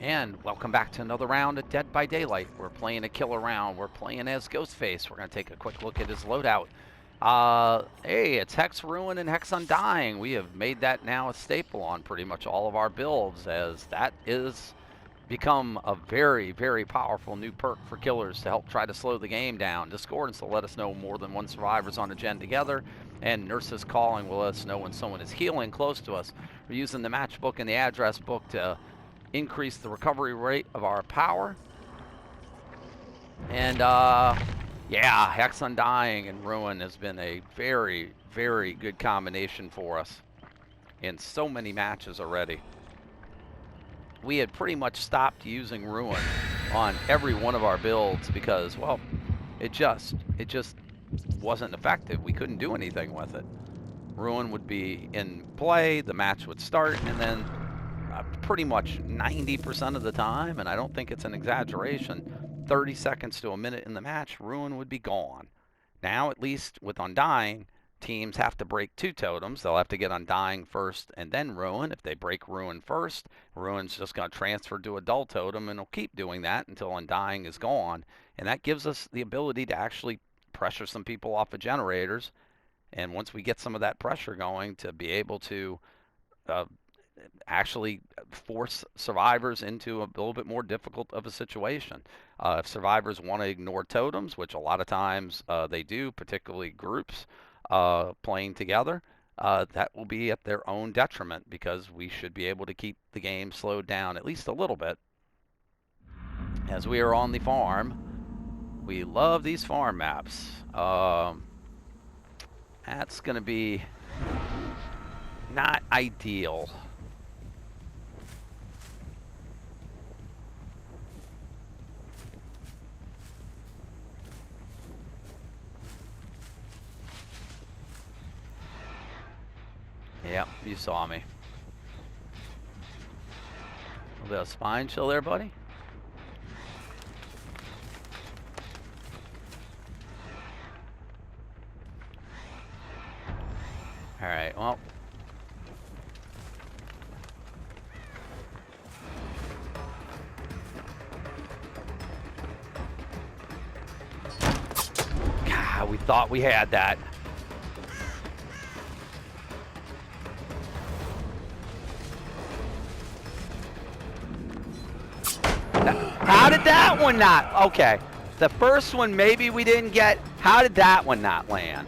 And welcome back to another round of Dead by Daylight. We're playing a killer round. We're playing as Ghostface. We're going to take a quick look at his loadout. Hey, it's Hex Ruin and Hex Undying. We have made that now a staple on pretty much all of our builds, as that is become a very, very powerful new perk for killers to help try to slow the game down. Discordance will let us know more than one survivor's on a gen together, and Nurses Calling will let us know when someone is healing close to us. We're using the matchbook and the address book to increase the recovery rate of our power. And yeah, Hex Undying and Ruin has been a very, very good combination for us in so many matches already. We had pretty much stopped using Ruin on every one of our builds because, well, it just wasn't effective. We couldn't do anything with it. Ruin would be in play, the match would start, and then pretty much 90% of the time, and I don't think it's an exaggeration, 30 seconds to a minute in the match, Ruin would be gone. Now, at least with Undying, teams have to break 2 totems. They'll have to get Undying first and then Ruin. If they break Ruin first, Ruin's just going to transfer to a dull totem, and it'll keep doing that until Undying is gone. And that gives us the ability to actually pressure some people off of generators. And once we get some of that pressure going, to be able to actually force survivors into a little bit more difficult of a situation. If survivors want to ignore totems, which a lot of times they do, particularly groups playing together, that will be at their own detriment, because we should be able to keep the game slowed down at least a little bit. As we are on the farm, we love these farm maps. That's going to be not ideal. Yep, you saw me. A little bit of spine chill there, buddy. All right, well. God, we thought we had that. How did that one not? Okay. The first one maybe we didn't get. How did that one not land?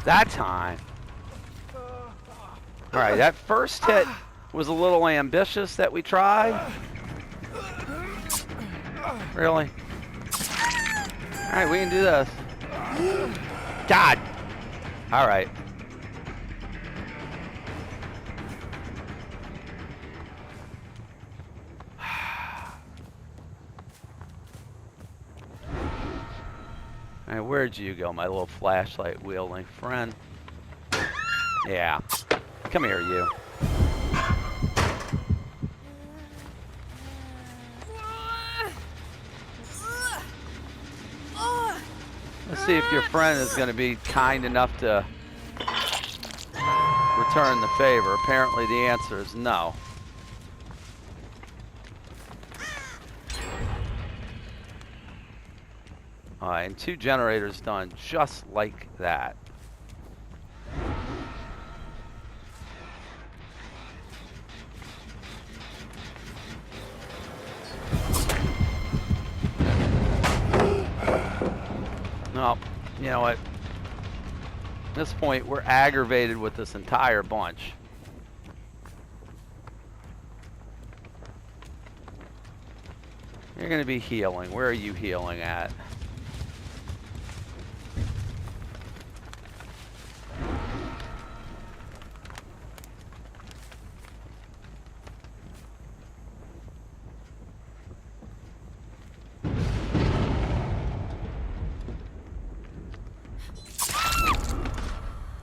That time. All right, that first hit was a little ambitious that we tried. Really? All right, we can do this. God. All right. All right, where'd you go, my little flashlight wielding friend? Yeah. Come here, you. Let's see if your friend is going to be kind enough to return the favor. Apparently the answer is no. All right, and 2 generators done just like that. No, you know what? At this point, we're aggravated with this entire bunch. You're going to be healing. Where are you healing at?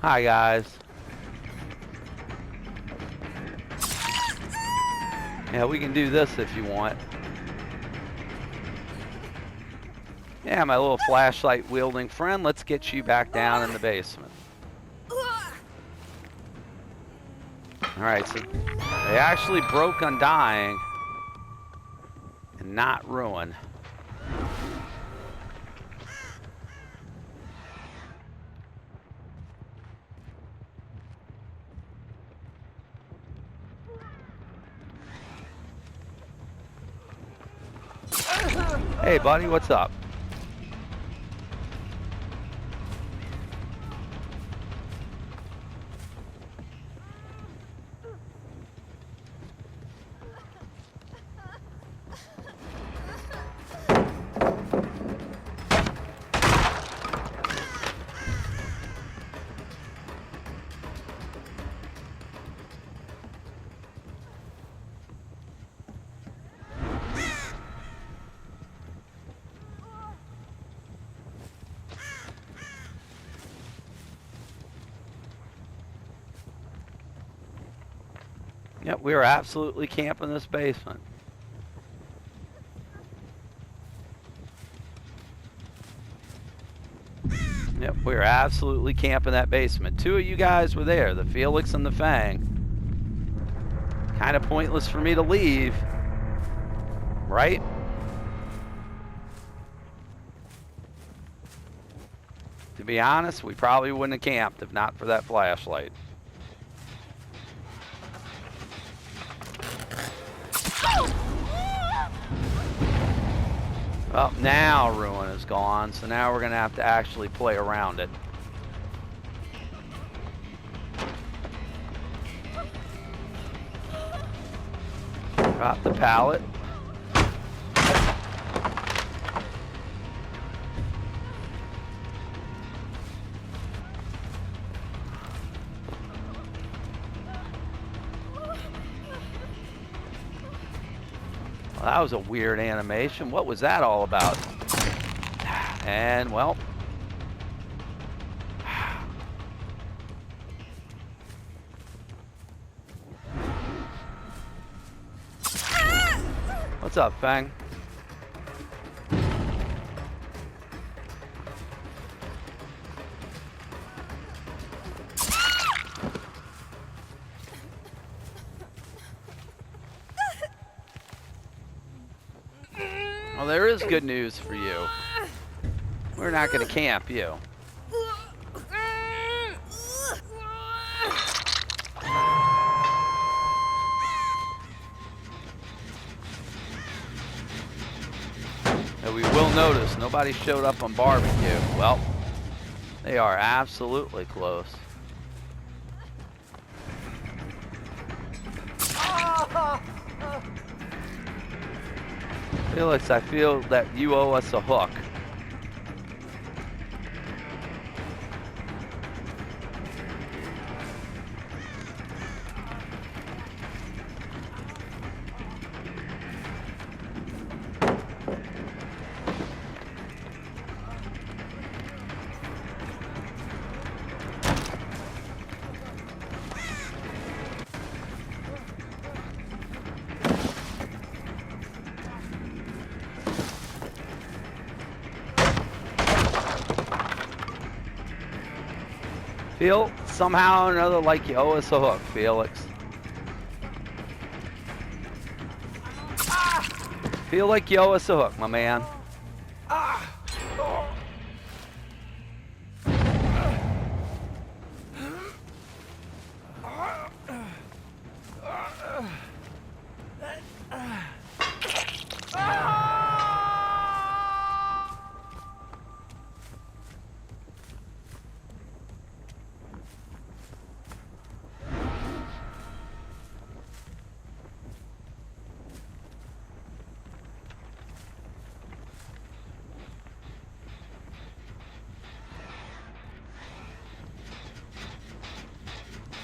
Hi, guys. Yeah, we can do this if you want. Yeah, my little flashlight wielding friend, let's get you back down in the basement. Alright, so they actually broke Undying and not Ruin. Hey buddy, what's up? Yep, we are absolutely camping this basement. Yep, we are absolutely camping that basement. Two of you guys were there, the Felix and the Fang. Kind of pointless for me to leave, right? To be honest, we probably wouldn't have camped if not for that flashlight. Well, now Ruin is gone, so now we're going to have to actually play around it. Drop the pallet. Well, that was a weird animation. What was that all about? And, well... What's up, Fang? Well, there is good news for you. We're not going to camp you. And we will notice nobody showed up on barbecue. Well, they are absolutely close. Felix, I feel that you owe us a hook. Feel somehow or another like you owe us a hook, Felix. Feel like you owe us a hook, my man.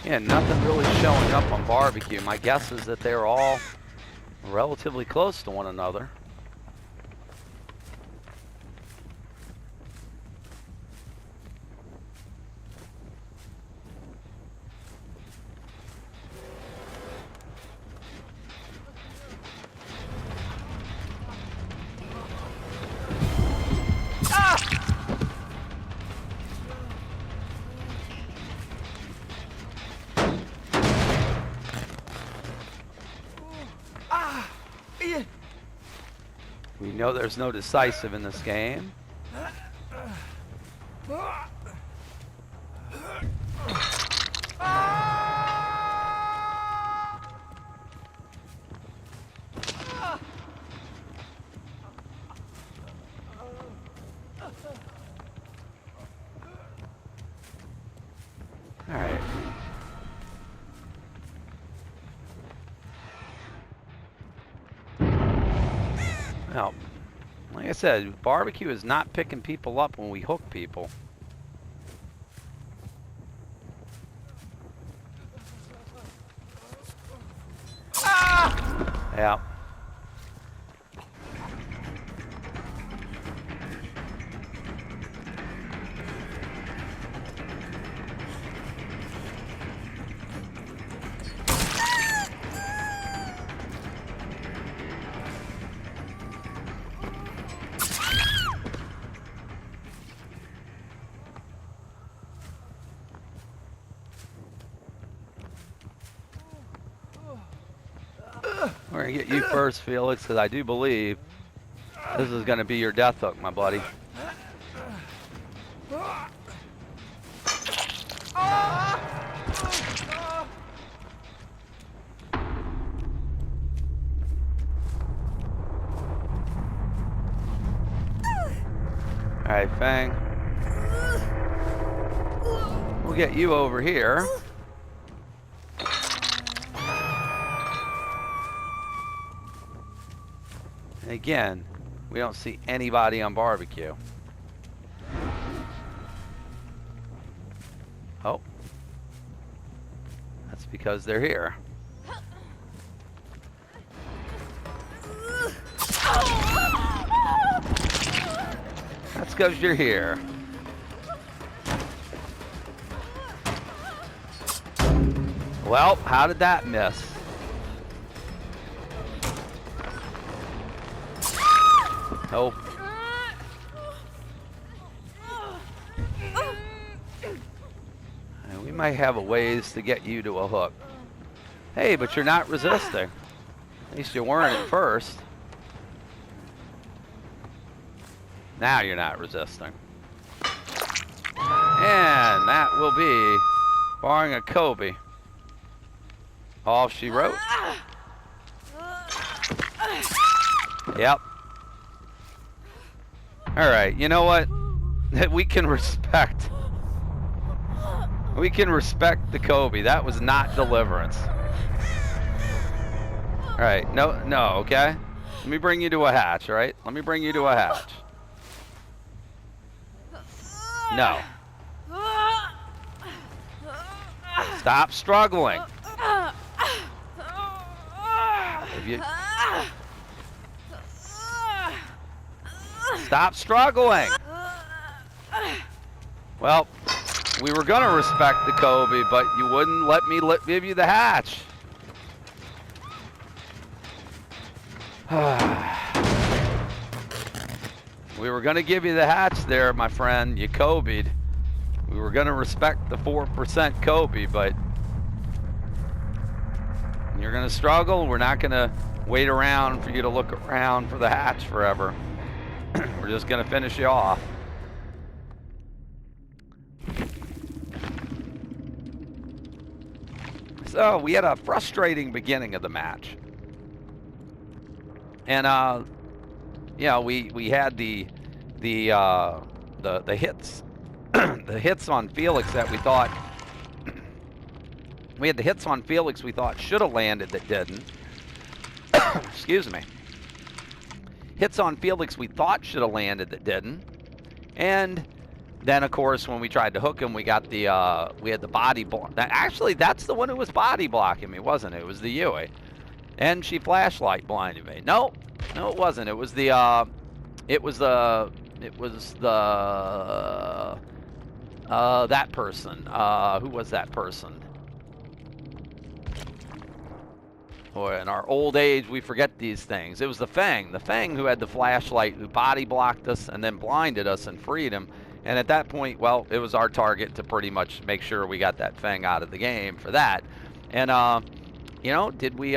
Yeah, nothing really showing up on barbecue. My guess is that they're all relatively close to one another. We know there's no decisive in this game. All right. Well, like I said, barbecue is not picking people up when we hook people. Yeah. We're going to get you first, Felix, because I do believe this is going to be your death hook, my buddy. All right, Fang. We'll get you over here. Again, we don't see anybody on barbecue. Oh. That's because they're here. That's because you're here. Well, how did that miss? Nope. And we might have a ways to get you to a hook. Hey, but you're not resisting. At least you weren't at first. Now you're not resisting. And that will be, barring a Kobe, all she wrote. Yep. All right, you know what? We can respect. We can respect the Kobe. That was not deliverance. All right, no, okay? Let me bring you to a hatch, all right? Let me bring you to a hatch. No. Stop struggling. If you... Stop struggling. Well, we were going to respect the Kobe, but you wouldn't let me give you the hatch. We were going to give you the hatch there, my friend. You Kobe'd. We were going to respect the 4% Kobe, but you're going to struggle. We're not going to wait around for you to look around for the hatch forever. We're just going to finish you off. So we had a frustrating beginning of the match. And yeah, we had the hits the hits on Felix that we thought we had the hits on Felix we thought should have landed that didn't. Excuse me. Hits on Felix we thought should have landed that didn't. And then of course when we tried to hook him, we got the we had the body block. Actually, that's the one who was body blocking me, wasn't it? It was the Yui. And she flashlight blinded me. No, it wasn't. It was the that person. Who was that person? Boy, in our old age, we forget these things. It was the Fang who had the flashlight, who body blocked us and then blinded us and freed him. And at that point, well, it was our target to pretty much make sure we got that Fang out of the game for that. And you know, did we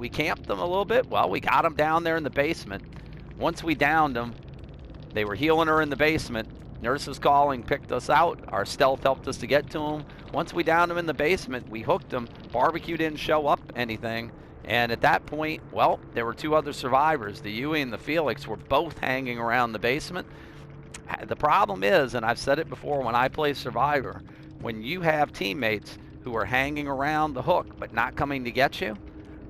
camp them a little bit? Well, we got them down there in the basement. Once we downed them, they were healing her in the basement. Nurses calling, picked us out. Our stealth helped us to get to them. Once we downed them in the basement, we hooked them. Barbecue didn't show up anything. And at that point, well, there were 2 other survivors. The Yui and the Felix were both hanging around the basement. The problem is, and I've said it before when I play Survivor, when you have teammates who are hanging around the hook but not coming to get you,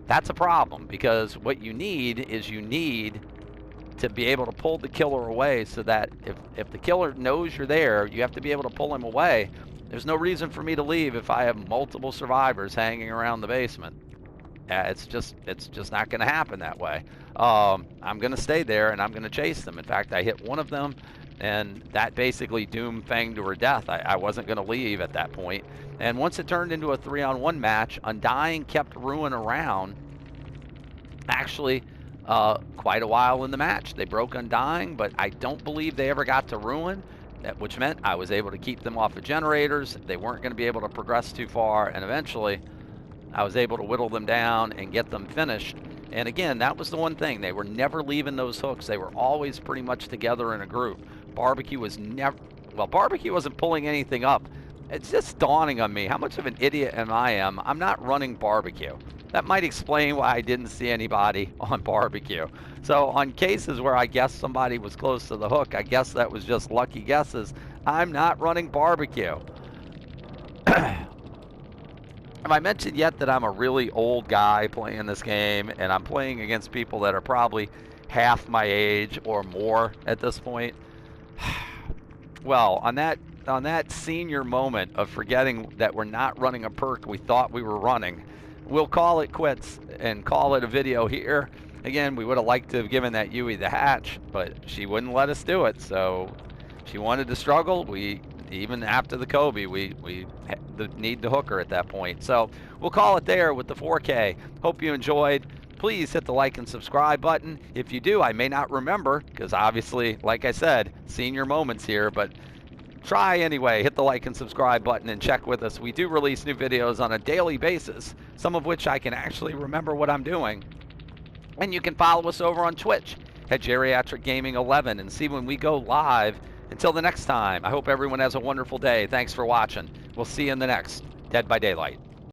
that's a problem, because what you need is you need to be able to pull the killer away, so that if the killer knows you're there, you have to be able to pull him away. There's no reason for me to leave if I have multiple survivors hanging around the basement. It's just not going to happen that way. I'm going to stay there and I'm going to chase them. In fact, I hit one of them, and that basically doomed Fang to her death. I wasn't going to leave at that point. And once it turned into a 3-on-1 match, Undying kept Ruin around actually quite a while in the match. They broke Undying, but I don't believe they ever got to Ruin, which meant I was able to keep them off of generators. They weren't going to be able to progress too far, and eventually I was able to whittle them down and get them finished. And again, that was the one thing. They were never leaving those hooks. They were always pretty much together in a group. Barbecue was never, well, Barbecue wasn't pulling anything up. It's just dawning on me how much of an idiot I'm not running Barbecue. That might explain why I didn't see anybody on Barbecue. So on cases where I guess somebody was close to the hook, I guess that was just lucky guesses. I'm not running Barbecue. Have I mentioned yet that I'm a really old guy playing this game, and I'm playing against people that are probably half my age or more at this point? Well, on that senior moment of forgetting that we're not running a perk we thought we were running, we'll call it quits and call it a video here. Again, we would have liked to have given that Yui the hatch, but she wouldn't let us do it, so she wanted to struggle. Even after the Kobe, we need to hook her at that point. So we'll call it there with the 4K. Hope you enjoyed. Please hit the like and subscribe button. If you do, I may not remember, because obviously, like I said, senior moments here, but try anyway. Hit the like and subscribe button and check with us. We do release new videos on a daily basis, some of which I can actually remember what I'm doing. And you can follow us over on Twitch at Geriatric Gaming 11 and see when we go live. Until the next time, I hope everyone has a wonderful day. Thanks for watching. We'll see you in the next Dead by Daylight.